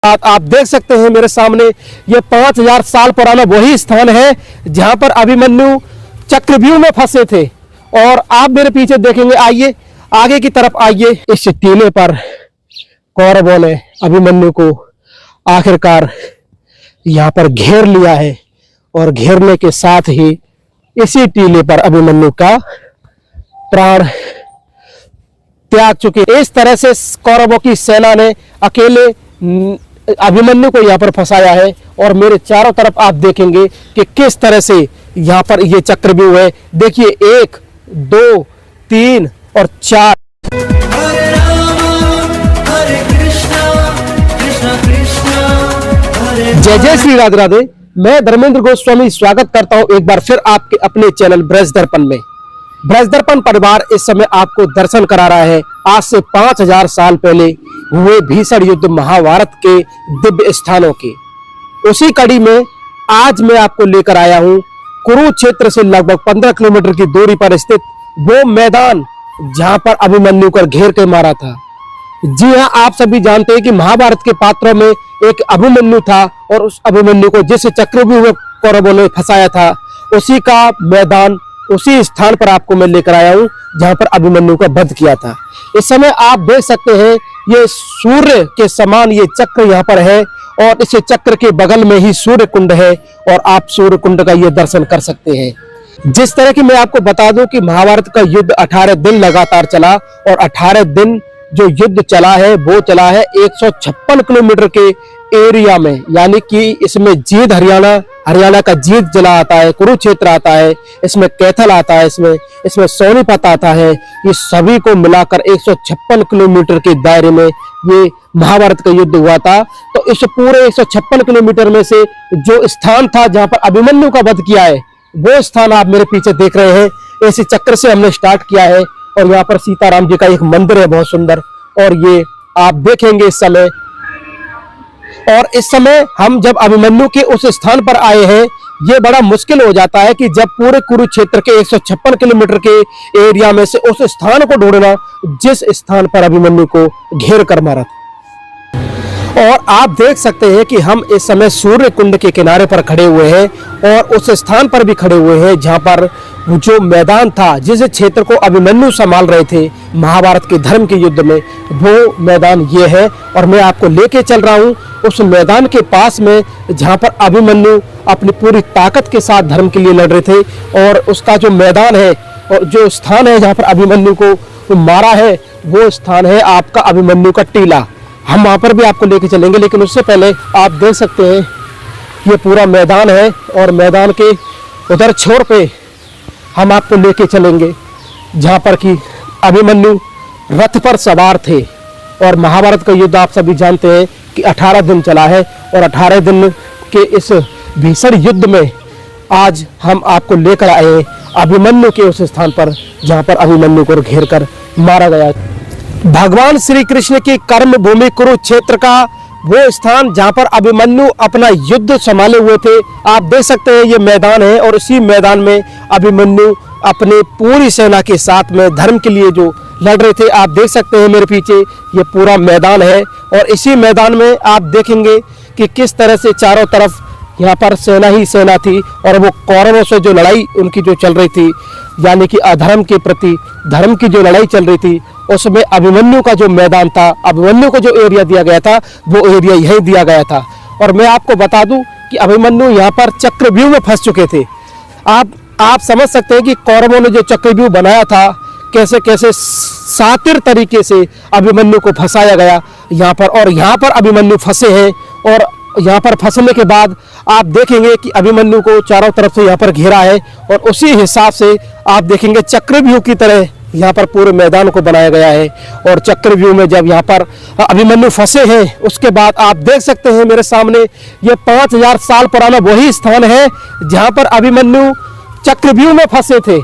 आप देख सकते हैं मेरे सामने ये 5000 साल पुराना वही स्थान है जहां पर अभिमन्यु चक्रव्यूह में फंसे थे। और आप मेरे पीछे देखेंगे, आइए आगे की तरफ आइए। इस टीले पर कौरवों ने अभिमन्यु को आखिरकार यहां पर घेर लिया है और घेरने के साथ ही इसी टीले पर अभिमन्यु का प्राण त्याग चुके। इस तरह से कौरवों की सेना ने अकेले अभिमन्यु को यहाँ पर फंसाया है। और मेरे चारों तरफ आप देखेंगे कि किस तरह से यहाँ पर ये चक्रव्यूह है। देखिए 1 2 3 और 4। जय जय श्री राधे राधे। मैं धर्मेंद्र गोस्वामी स्वागत करता हूं एक बार फिर आपके अपने चैनल ब्रज दर्पण में। ब्रज दर्पण परिवार इस समय आपको दर्शन करा रहा है आज से 5000 साल पहले हुए भीषण युद्ध महाभारत के दिव्य स्थानों के। उसी कड़ी में आज मैं आपको लेकर आया हूं कुरुक्षेत्र से लगभग 15 किलोमीटर की दूरी पर स्थित वो मैदान जहां पर अभिमन्यु को घेर के मारा था। जी हां, आप सभी जानते हैं कि महाभारत के पात्रों में एक अभिमन्यु था और उस अभिमन्यु को जिस चक्रव्यूह में कौरवों ने फंसाया था उसी का मैदान, उसी स्थान पर आपको मैं लेकर आया हूं जहां पर अभिमन्यु का वध किया था। इस समय आप देख सकते हैं ये सूर्य के समान ये चक्र यहाँ पर है और इस चक्र के बगल में ही सूर्य कुंड है और आप सूर्य कुंड का ये दर्शन कर सकते हैं। जिस तरह की मैं आपको बता दूं कि महाभारत का युद्ध 18 दिन लगातार चला और 18 दिन जो युद्ध चला है वो चला है 156 किलोमीटर के एरिया में, यानी कि इसमें जींद हरियाणा का जींद जिला आता है, कुरुक्षेत्र आता है, इसमें कैथल आता है, इसमें सोनीपत आता है। ये सभी को मिलाकर 156 किलोमीटर के दायरे में ये महाभारत का युद्ध हुआ था। तो इस पूरे 156 किलोमीटर में से जो स्थान था जहां पर अभिमन्यु का वध किया है वो स्थान आप मेरे पीछे देख रहे हैं। इसी चक्र से हमने स्टार्ट किया है और यहाँ पर सीताराम जी का एक मंदिर है बहुत सुंदर, और ये आप देखेंगे इस समय। और इस समय हम जब अभिमन्यु के उस स्थान पर आए हैं, ये बड़ा मुश्किल हो जाता है कि जब पूरे कुरुक्षेत्र के 156 किलोमीटर के एरिया में से उस स्थान को ढूंढना जिस स्थान पर अभिमन्यु को घेर कर मारा था। और आप देख सकते हैं कि हम इस समय सूर्य कुंड के किनारे पर खड़े हुए हैं और उस स्थान पर भी खड़े हुए हैं जहां पर जो मैदान था, जिस क्षेत्र को अभिमन्यु संभाल रहे थे महाभारत के धर्म के युद्ध में, वो मैदान ये है। और मैं आपको लेके चल रहा हूं उस मैदान के पास में जहां पर अभिमन्यु अपनी पूरी ताकत के साथ धर्म के लिए लड़ रहे थे। और उसका जो मैदान है और जो स्थान है जहां पर अभिमन्यु को मारा है वो स्थान है आपका अभिमन्यु का टीला। हम वहां पर भी आपको लेके चलेंगे, लेकिन उससे पहले आप देख सकते हैं ये पूरा मैदान है और मैदान के उधर छोर पे हम आपको लेके चलेंगे जहां पर कि अभिमन्यु रथ पर सवार थे। और महाभारत का युद्ध आप सभी जानते हैं कि 18 दिन चला है और 18 दिन के इस भीषण युद्ध में आज हम आपको लेकर आए अभिमन्यु के उस स्थान पर जहां पर अभिमन्यु को घेर कर मारा गया। भगवान श्री कृष्ण की कर्म भूमि कुरुक्षेत्र का वो स्थान जहां पर अभिमन्यु अपना युद्ध संभाले हुए थे। आप देख सकते हैं ये मैदान है और इसी मैदान में अभिमन्यु अपने पूरी सेना के साथ में धर्म के लिए जो लड़ रहे थे। आप देख सकते हैं मेरे पीछे ये पूरा मैदान है और इसी मैदान में आप देखेंगे कि किस तरह से चारों तरफ यहाँ पर सेना ही सेना थी और वो कौरवों से जो लड़ाई उनकी जो चल रही थी, यानी कि अधर्म के प्रति धर्म की जो लड़ाई चल रही थी, उसमें अभिमन्यु का जो मैदान था, अभिमन्यु को जो एरिया दिया गया था वो एरिया यही दिया गया था। और मैं आपको बता दूं कि अभिमन्यु यहाँ पर चक्रव्यूह में फंस चुके थे। आप समझ सकते हैं कि कौरवों ने जो चक्रव्यूह बनाया था कैसे कैसे सातिर तरीके से अभिमन्यु को फंसाया गया यहाँ पर। और यहाँ पर अभिमन्यु फंसे हैं और यहाँ पर फंसने के बाद आप देखेंगे कि अभिमन्यु को चारों तरफ से यहाँ पर घेरा है और उसी हिसाब से आप देखेंगे चक्रव्यूह की तरह यहाँ पर पूरे मैदान को बनाया गया है। और चक्रव्यूह में जब यहाँ पर अभिमन्यु फंसे हैं उसके बाद आप देख सकते हैं मेरे सामने ये 5000 साल पुराना वही स्थान है जहाँ पर अभिमन्यु चक्रव्यूह में फंसे थे।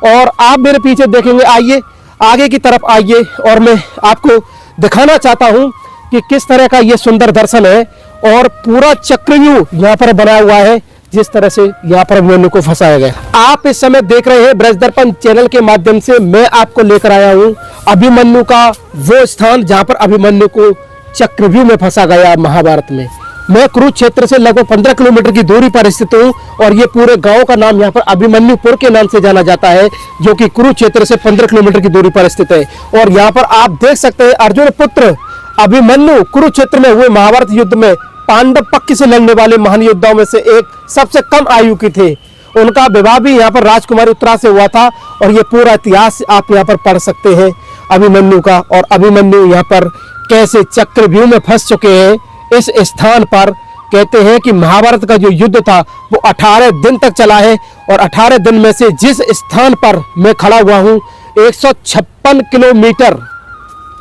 और आप मेरे पीछे देखेंगे, आइए आगे की तरफ आइए और मैं आपको दिखाना चाहता हूँ कि किस तरह का ये सुंदर दर्शन है। और पूरा चक्रव्यूह यहाँ पर बना हुआ है जिस तरह से यहाँ पर अभिमन्यु को फंसाया गया। आप इस समय देख रहे हैं ब्रज दर्पण चैनल के माध्यम से मैं आपको लेकर आया हूँ अभिमन्यु का वो स्थान जहाँ पर अभिमन्यु को चक्रव्यूह में फंसा गया महाभारत में। मैं कुरुक्षेत्र से लगभग 15 किलोमीटर की दूरी पर स्थित हूँ और ये पूरे गांव का नाम यहाँ पर अभिमन्युपुर के नाम से जाना जाता है, जो कि कुरुक्षेत्र से 15 किलोमीटर की दूरी पर स्थित है। और यहाँ पर आप देख सकते हैं अर्जुन पुत्र अभिमन्यु कुरुक्षेत्र में हुए महाभारत युद्ध में पांडव पक्ष से लड़ने वाले महान योद्धाओं में से एक सबसे कम आयु के थे। उनका विवाह भी यहाँ पर राजकुमारी उत्तरा से हुआ था और ये पूरा इतिहास आप यहाँ पर पढ़ सकते हैं अभिमन्यु का। और अभिमन्यु यहाँ पर कैसे चक्रव्यूह में फंस चुके हैं। इस स्थान पर कहते हैं कि महाभारत का जो युद्ध था वो 18 दिन तक चला है और 18 दिन में से जिस स्थान पर मैं खड़ा हुआ हूँ 156 किलोमीटर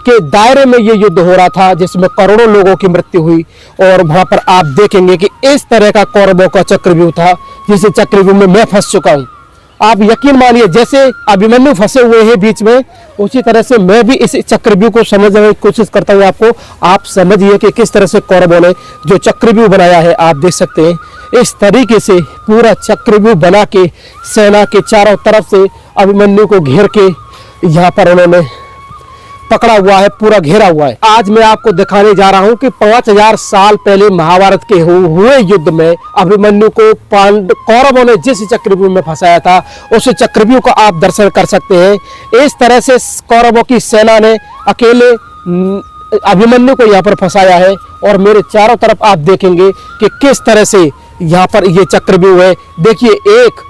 के दायरे में ये युद्ध हो रहा था, जिसमें करोड़ों लोगों की मृत्यु हुई। और वहां पर आप देखेंगे कि इस तरह का कौरवों का चक्रव्यूह था, जिस चक्रव्यूह में मैं फंस चुका हूं। आप यकीन मानिए जैसे अभिमन्यु फंसे हुए हैं बीच में, उसी तरह से मैं भी इस चक्रव्यूह को समझने की कोशिश करता हूं। आपको आप समझिए कि किस तरह से कौरवों ने जो चक्रव्यूह बनाया है। आप देख सकते हैं इस तरीके से पूरा चक्रव्यूह बना के सेना के चारों तरफ से अभिमन्यु को घेर के यहाँ पर उन्होंने पकड़ा हुआ है, पूरा घेरा हुआ है। आज मैं आपको दिखाने जा रहा हूं कि 5000 साल पहले महाभारत के हुए युद्ध में अभिमन्यु को कौरवों ने जिस चक्रव्यूह में फंसाया था उस चक्रव्यूह का आप दर्शन कर सकते हैं। इस तरह से कौरवों की सेना ने अकेले अभिमन्यु को यहाँ पर फंसाया है और मेरे चारों तरफ आप देखेंगे कि किस तरह से यहाँ पर ये चक्रव्यूह है। देखिए 1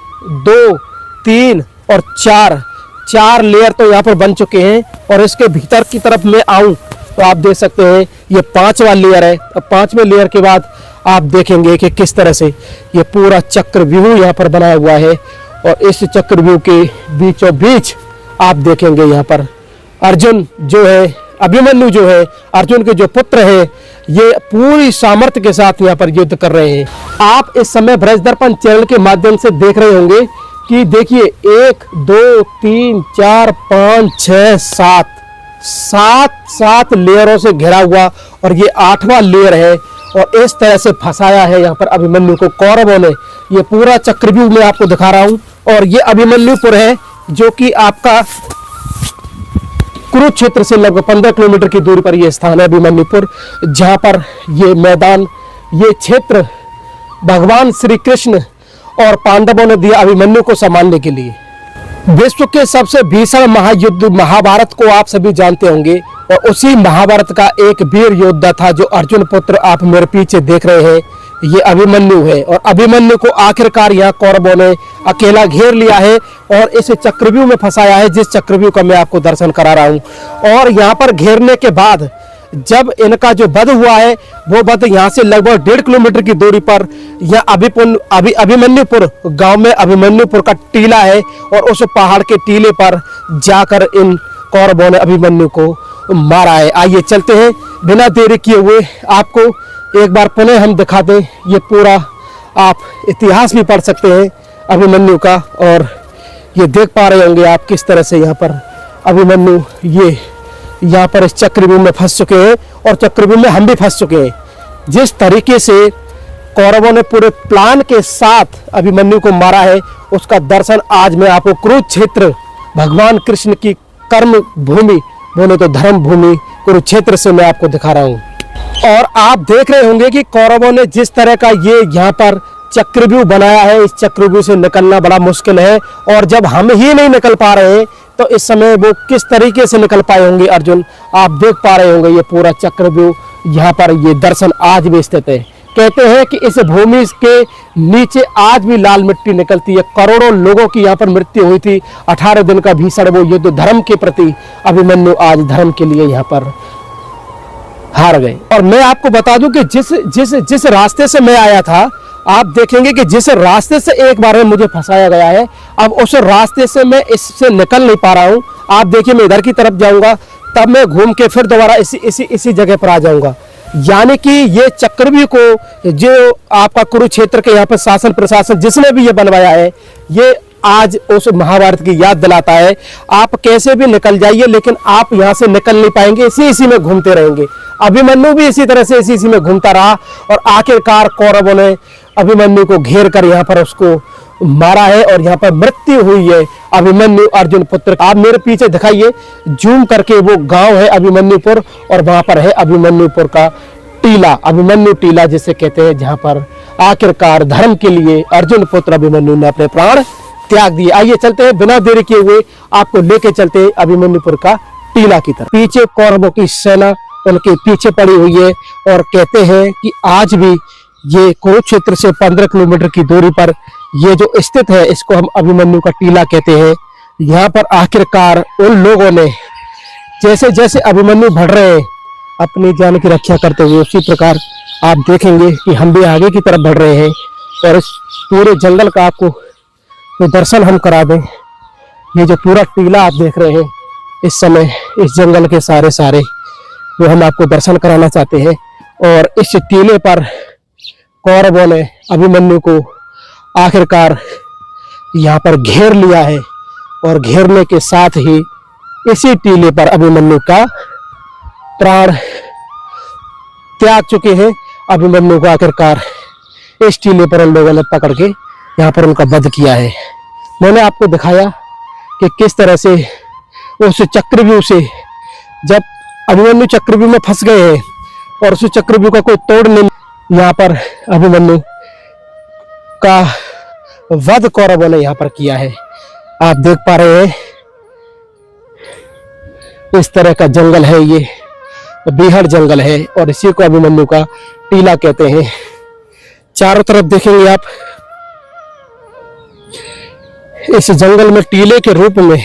2 3 और 4 लेयर तो यहाँ पर बन चुके हैं और इसके भीतर की तरफ मैं आऊं तो आप देख सकते हैं ये 5वां लेयर है। अब 5वें लेयर के बाद आप देखेंगे कि किस तरह से ये पूरा चक्रव्यूह यहाँ पर बनाया हुआ है। और इस चक्रव्यूह के बीचों बीच आप देखेंगे यहाँ पर अर्जुन जो है, अभिमन्यु जो है, अर्जुन के जो पुत्र है, ये पूरी सामर्थ्य के साथ यहाँ पर युद्ध कर रहे हैं। आप इस समय ब्रज दर्पण चैनल के माध्यम से देख रहे होंगे कि देखिए 1 2 3 4 5 6 7 लेयरों से घिरा हुआ और ये 8वां लेयर है। और इस तरह से फंसाया है यहाँ पर अभिमन्यु को कौरवों ने। ये पूरा चक्रव्यूह मैं आपको दिखा रहा हूँ और ये अभिमन्युपुर है, जो कि आपका कुरुक्षेत्र से लगभग 15 किलोमीटर की दूरी पर यह स्थान है अभिमन्युपुर, जहाँ पर ये मैदान, ये क्षेत्र भगवान श्री कृष्ण और पांडवों ने दिया अभिमन्यु को संभालने के लिए। विश्व के सबसे भीषण महायुद्ध महाभारत को आप सभी जानते होंगे और उसी महाभारत का एक वीर योद्धा था जो अर्जुन पुत्र आप मेरे पीछे देख रहे हैं, ये अभिमन्यु है। और अभिमन्यु को आखिरकार यहाँ कौरवों ने अकेला घेर लिया है और इस चक्रव्यूह में फंसाया है, जिस चक्रव्यूह का मैं आपको दर्शन करा रहा हूँ। और यहाँ पर घेरने के बाद जब इनका जो वध हुआ है वो वध यहाँ से लगभग 1.5 किलोमीटर की दूरी पर यह अभिमन्युपुर गांव में अभिमन्युपुर का टीला है और उस पहाड़ के टीले पर जाकर इन कौरवों ने अभिमन्यु को मारा है। आइए चलते हैं, बिना देरी किए हुए आपको एक बार पुनः हम दिखा दें। ये पूरा आप इतिहास भी पढ़ सकते हैं अभिमन्यु का और ये देख पा रहे होंगे आप किस तरह से यहाँ पर अभिमन्यु ये यहाँ पर इस चक्रव्यूह में फंस चुके हैं और चक्रव्यूह में हम भी फंस चुके हैं। जिस तरीके से कौरवों ने पूरे प्लान के साथ अभिमन्यु को मारा है उसका दर्शन आज मैं आपको कुरुक्षेत्र भगवान कृष्ण की कर्म भूमि, बोले तो धर्म भूमि कुरुक्षेत्र से मैं आपको दिखा रहा हूँ। और आप देख रहे होंगे कि कौरवों ने जिस तरह का ये यहाँ पर चक्रव्यूह बनाया है, इस चक्रव्यूह से निकलना बड़ा मुश्किल है। और जब हम ही नहीं निकल पा रहे हैं तो इस समय वो किस तरीके से निकल पाए होंगे अर्जुन, आप देख पा रहे होंगे। ये पूरा चक्रव्यूह यहाँ पर ये दर्शन आज भी स्थित है। कहते हैं कि इस भूमि के नीचे आज भी लाल मिट्टी निकलती है। करोड़ों लोगों की यहाँ पर मृत्यु हुई थी। 18 दिन का भीषण वो युद्ध धर्म के प्रति, अभिमन्यु आज धर्म के लिए यहाँ पर हार गए। और मैं आपको बता दूं कि जिस रास्ते से मैं आया था, आप देखेंगे कि जिस रास्ते से एक बार में मुझे फंसाया गया है, अब उस रास्ते से मैं इससे निकल नहीं पा रहा हूं। आप देखिए मैं इधर की तरफ जाऊंगा तब मैं घूम के फिर दोबारा इसी जगह पर आ जाऊंगा। यानी कि ये चक्रव्यूह को जो आपका कुरुक्षेत्र के यहाँ पर शासन प्रशासन जिसने भी ये बनवाया है, ये आज उस महाभारत की याद दिलाता है। आप कैसे भी निकल जाइए लेकिन आप यहाँ से निकल नहीं पाएंगे, इसी में घूमते रहेंगे। अभिमन्यु भी इसी तरह से इसी में घूमता रहा और आखिरकार कौरवों ने अभिमन्यु को घेर कर यहाँ पर उसको मारा है और यहाँ पर मृत्यु हुई है। अभिमन्यु अर्जुन पुत्र। आप मेरे पीछे दिखाइए जूम करके, वो गांव है अभिमन्युपुर और वहां पर है अभिमन्युपुर का टीला, अभिमन्यु टीला जिसे कहते हैं, जहां पर आखिरकार धर्म के लिए अर्जुन पुत्र अभिमन्यु ने अपने प्राण त्याग दिए। आइए चलते हैं, बिना देरी किए हुए आपको लेके चलते हैं अभिमन्युपुर का टीला की तरफ। पीछे कौरवों की सेना उनके पीछे पड़ी हुई है और कहते हैं कि आज भी ये कुरुक्षेत्र से 15 किलोमीटर की दूरी पर ये जो स्थित है, इसको हम अभिमन्यु का टीला कहते हैं। यहाँ पर आखिरकार उन लोगों ने जैसे जैसे अभिमन्यु बढ़ रहे हैं अपनी जान की रक्षा करते हुए, उसी प्रकार आप देखेंगे कि हम भी आगे की तरफ बढ़ रहे हैं। और इस पूरे जंगल का आपको तो दर्शन हम करा दें। ये जो पूरा टीला आप देख रहे हैं इस समय, इस जंगल के सारे वो हम आपको दर्शन कराना चाहते हैं। और इस टीले पर कौरवों ने अभिमन्यु को आखिरकार यहाँ पर घेर लिया है और घेरने के साथ ही इसी टीले पर अभिमन्यु का प्राण त्याग चुके हैं। अभिमन्यु को आखिरकार इस टीले पर उन लोगों ने पकड़ के यहाँ पर उनका वध किया है। मैंने आपको दिखाया कि किस तरह से उस चक्रव्यूह से, जब अभिमन्यु चक्रव्यूह में फंस गए हैं और उस चक्रव्यूह का कोई तोड़ नहीं, यहाँ पर अभिमन्यु का वध कौरवों ने यहाँ पर किया है। आप देख पा रहे हैं इस तरह का जंगल है, ये बीहड़ जंगल है और इसी को अभिमन्यु का टीला कहते हैं। चारों तरफ देखेंगे आप, इस जंगल में टीले के रूप में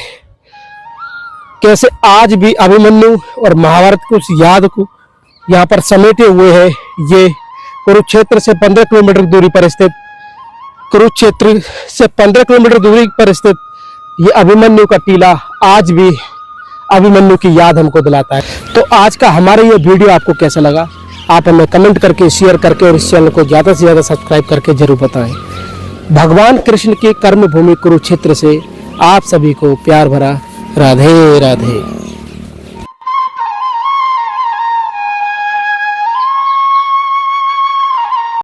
कैसे आज भी अभिमन्यु और महाभारत की उस याद को यहाँ पर समेटे हुए है। ये कुरुक्षेत्र से 15 किलोमीटर दूरी पर स्थित, कुरुक्षेत्र से 15 किलोमीटर दूरी पर स्थित ये अभिमन्यु का टीला आज भी अभिमन्यु की याद हमको दिलाता है। तो आज का हमारा ये वीडियो आपको कैसा लगा, आप हमें कमेंट करके, शेयर करके और इस चैनल को ज़्यादा से ज़्यादा सब्सक्राइब करके जरूर बताएं। भगवान कृष्ण की कर्म भूमि कुरुक्षेत्र से आप सभी को प्यार भरा राधे राधे।